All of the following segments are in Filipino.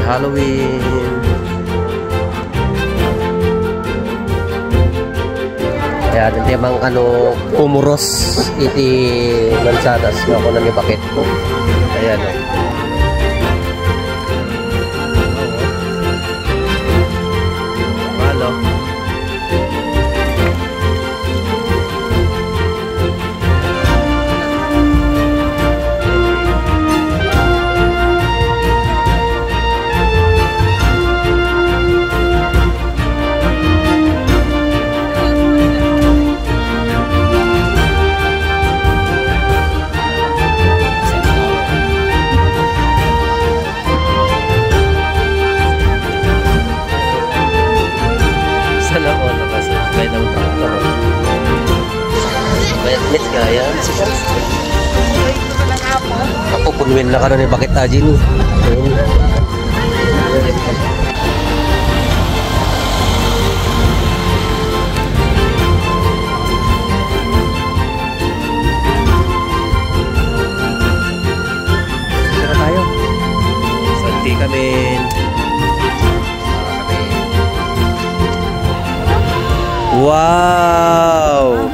Halloween. Kaya nanti mang ano umuros iti lansadas nga ako nang ibakit. Ayan o. Halo. Ako punwin lang ka na ni bakit aji ni. Tara tayo. Salti kami. Wow!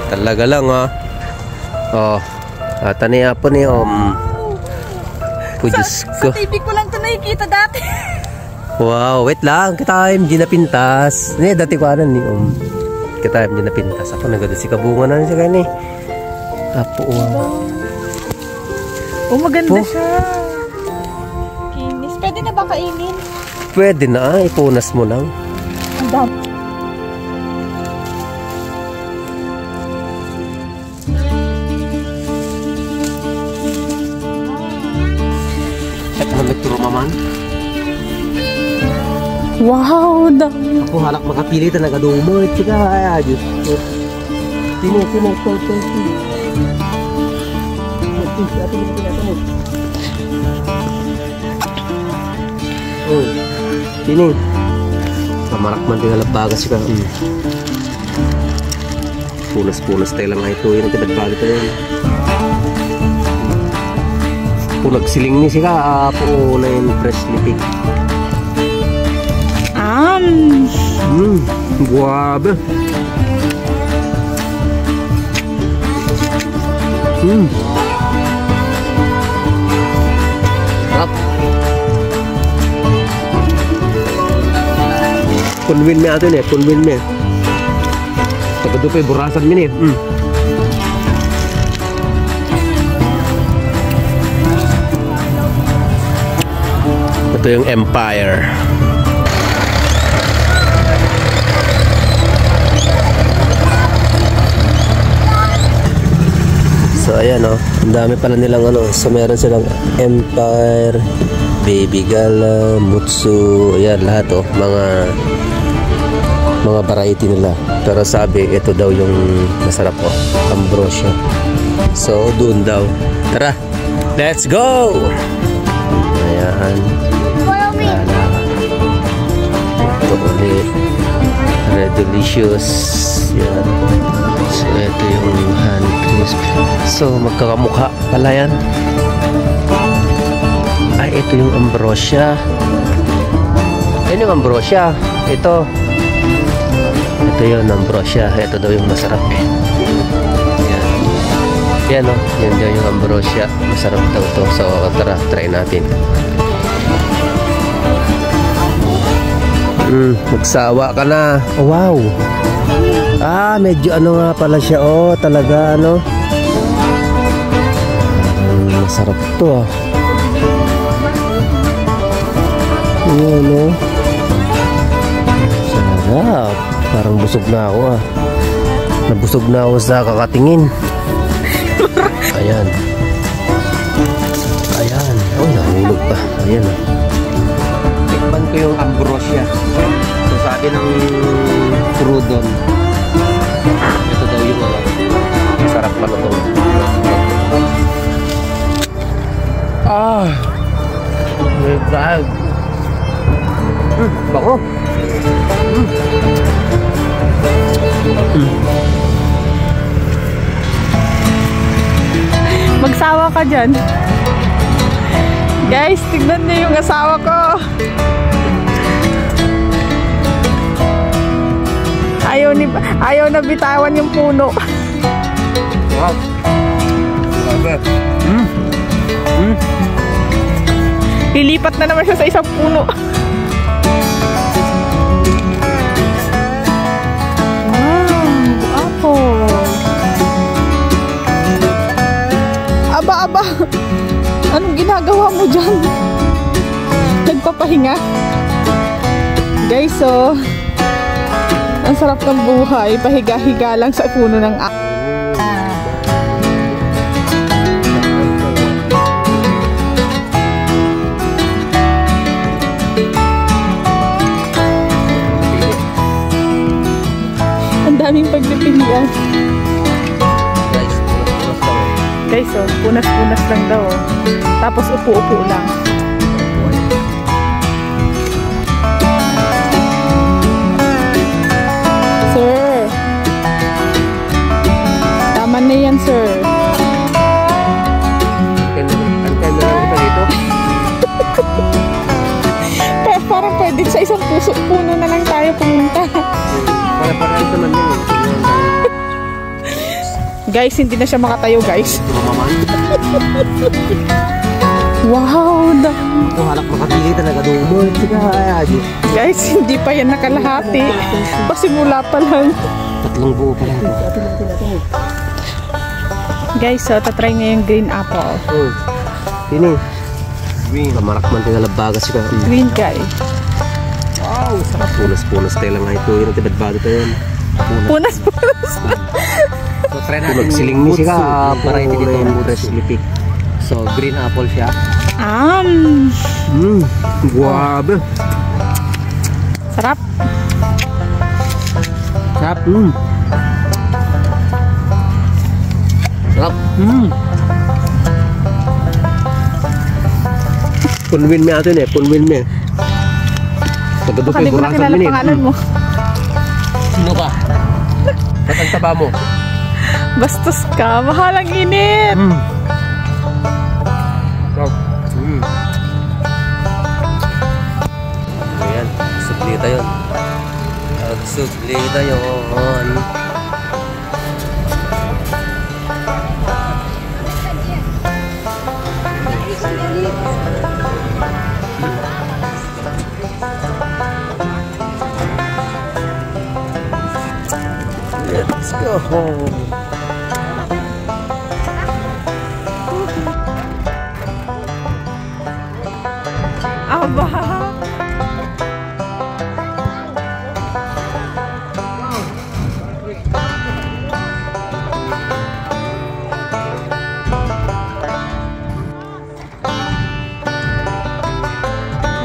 Talaga lang ha. Oh, tani po ni Pudus ko. Sa TV ko lang ito nakikita dati. Wow, wait lang. Kita hindi napintas. Dati ko anan ni Kita hindi napintas. Ako nagado si kabunga na siya gani. Apo, wow. Oh, maganda siya. Kinis. Pwede na ba kainin? Pwede na. Ipunas mo lang. Ang dami. Wow, dami. Ako halak makapili talaga dumot. Sige, ay, Diyos ko. Tino. Oh, tini. Pamarak man din halabagas ka. Punas tayo lang nga ito. Yung tinagbalit tayo. Kung nagsiling ni siya, po na yung fresh lipig. Guabe. Sarap. Kunwin me ato ni, kunwin me. Pagkadupay burasan mi ni. Ito yung Empire. So ayan o, ang dami pala nilang ano. So meron silang Empire, Baby Gala, Mutsu. Ayan lahat o, mga variety nila. Pero sabi ito daw yung masarap o, Ambrosia. So doon daw. Tara, let's go! Ayan. Ito ulit. Red Delicious. Yan. So ito yung honey crisp. So magkakamukha pala yan. Ay ito yung Ambrosia. Yan yung Ambrosia. Ito yung Ambrosia. Ito daw yung masarap eh. Yan o. Yan daw yung Ambrosia. Masarap daw ito. So tara, try natin. Magsawa ka na. Oh, wow. Medyo ano nga pala siya. Oh, talaga ano. Masarap to Ayan oh. Sarap. Parang busog na ako Nabusog na ako sa kakatingin. Ayan. Oh, nahulog pa. Ayan oh. Tikman ko yung Ambrosia. So sabi ng Crudon, ito daw yung masarap pala ito. Bag. Bako. Magsawa ka dyan. Guys, tignan niyo yung asawa ko. Ayaw na bitawan yung puno. Wow. Grabe. Lilipat na naman siya sa isang puno. Wow, apple. Aba. Anong ginagawa mo dyan? Nagpapahinga? Guys, so ang sarap ng buhay. Pahiga-higa lang sa puno ng apple. Ang daming pagpipilian. Guys, so punas-punas lang daw. Tapos upo-upo lang. Sir. Tama na yan, sir. Antay na lang kita dito. Parang pwede sa isang puno na lang tayo pumunta. Para-paraan naman yun eh. Guys, hindi na siya makatayo, guys. Wow, Ako halak makapili talaga doon. guys, hindi pa yan nakalahati. Pasimula pa lang. 3 buo pa lang. Guys, so tatry niya yung green apple. Ini. Green. Kamarak man tinggal bagas ka. Green guy. Wow, sarap. Punas-punas tayo lang nga ito. Yung tibad-bado tayo yun. Punas. So, try natin magsiling mo siya para hindi dito ang fresh lipik. So, green apple siya. Guwabe. Sarap. Sarap. Sarap. Punwin me ato eh. Punwin me. Baka di ko na kilala pangalan mo. Sino ka? Ba't ang taba mo? Bastos ka. Mahalang init. Ayan. Suplita yun. Suplita yun. Let's go home. Aba.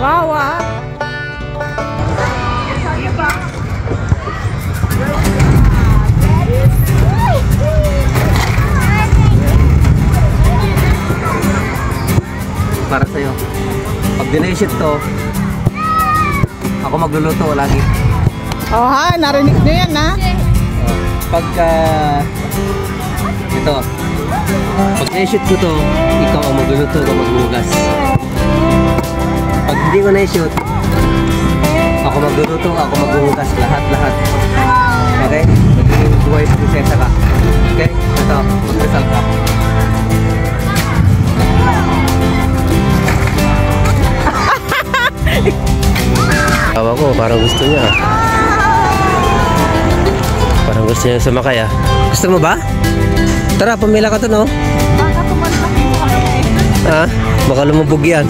Wow, Para sa'yo. Pag dineshit to, ako magluluto lagi. Oh ha, narinig nyo yan ha. Pagka ito, pag dineshit ko to, ikaw ang magluluto, ikaw maghugas. Pag hindi ko na-shoot, ako magluluto, ako maghugas, lahat. Okay? Magiging buhay sa prinsesa ka. Okay? Ito, mag-result ka. Tawa ko, parang gusto niya. Parang gusto niya sumakay ah. Gusto mo ba? Tara, pamila ka to no? Baka tumalpak yung mga Ha? Baka lumubog yan.